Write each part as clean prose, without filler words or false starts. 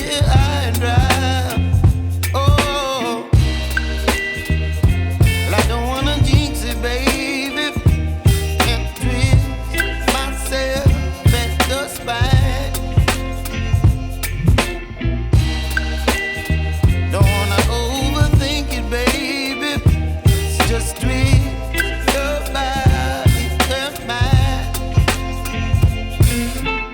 here high and dry. Oh, well, I don't wanna jinx it, baby, and twist myself at the spine. Don't wanna overthink it, baby. It's just twist your body and mine.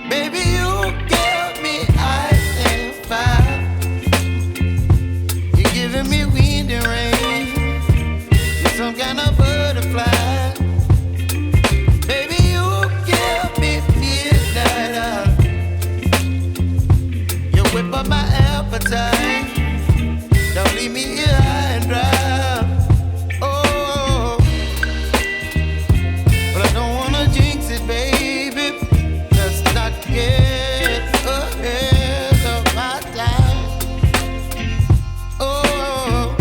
Baby, you give me ice and fire. You're giving me wind and rain. You're some kind of butterfly. Baby, you give me midnight. You whip up my appetite. Don't leave me here high and dry. Oh, but I don't wanna jinx it, baby. Let's not get ahead of my time. Oh,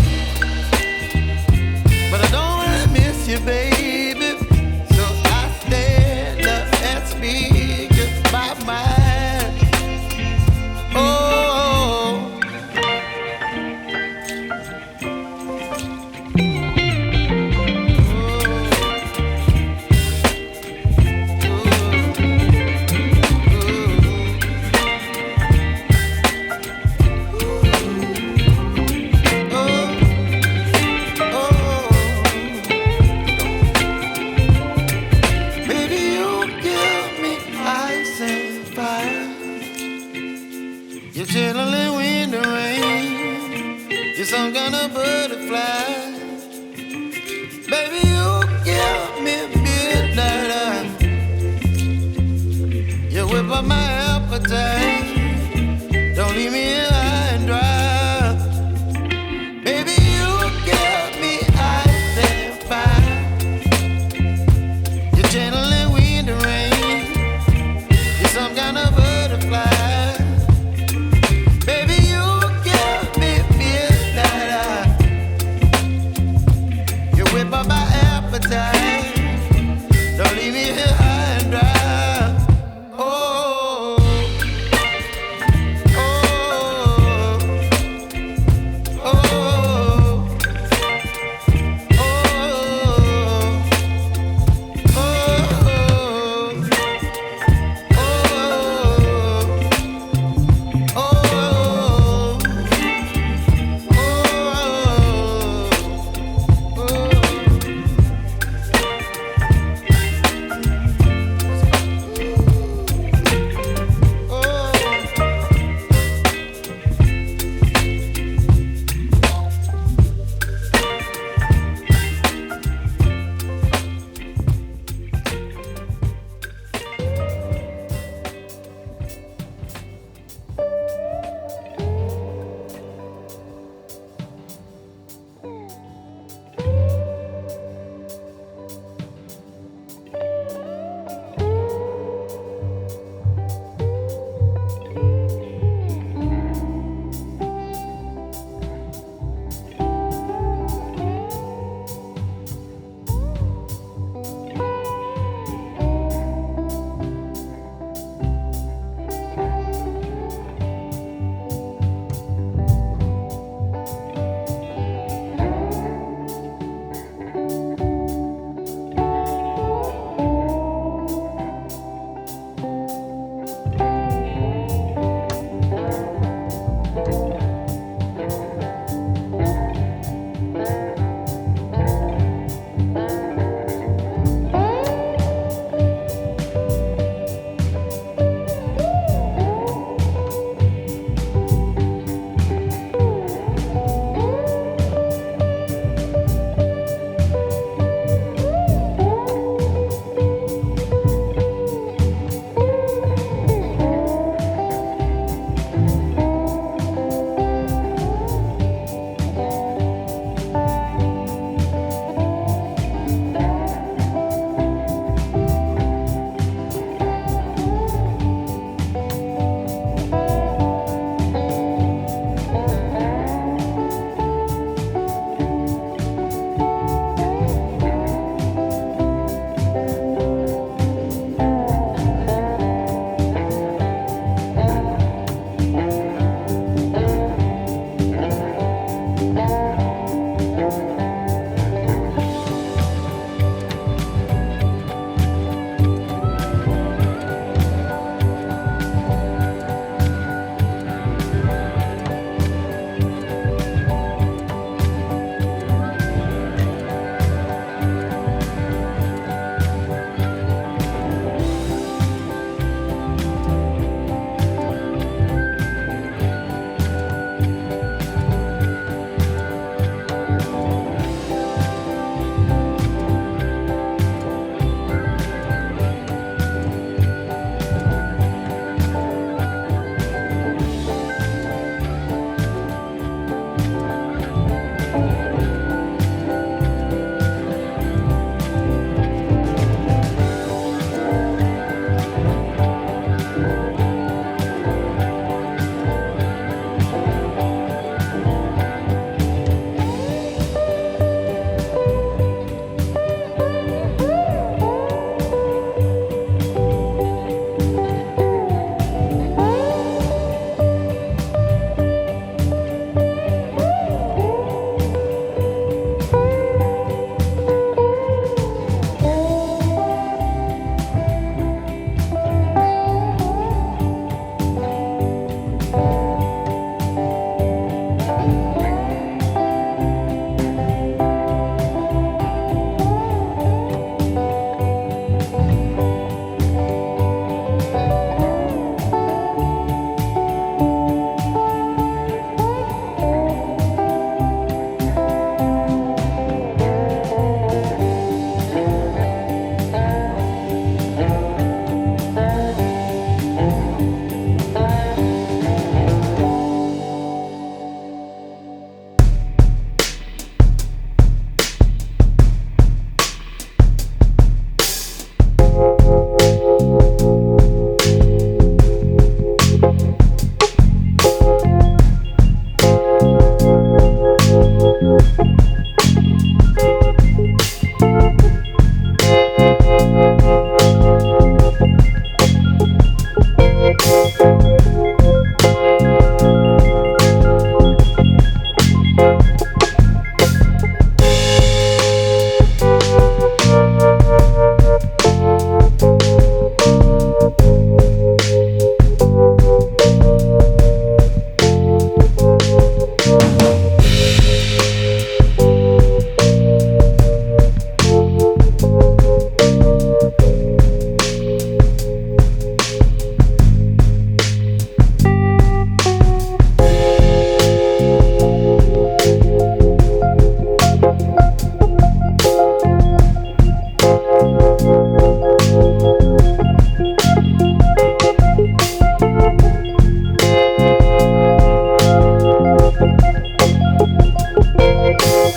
but I don't wanna miss you, baby. So I stand up and speak just my mind. Oh. Baby, you give me ice and fire. You're channeling wind and rain. You're some kind of butterfly. Baby, you give me midnight. You whip up my appetite. Don't leave me here high and dry. Baby, you give me ice and fire. You're channeling wind and rain. You're some kind of butterfly. Baby, you give me midnight. You whip up my appetite. Don't leave me here high and dry. Oh.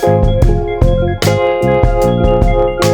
Thank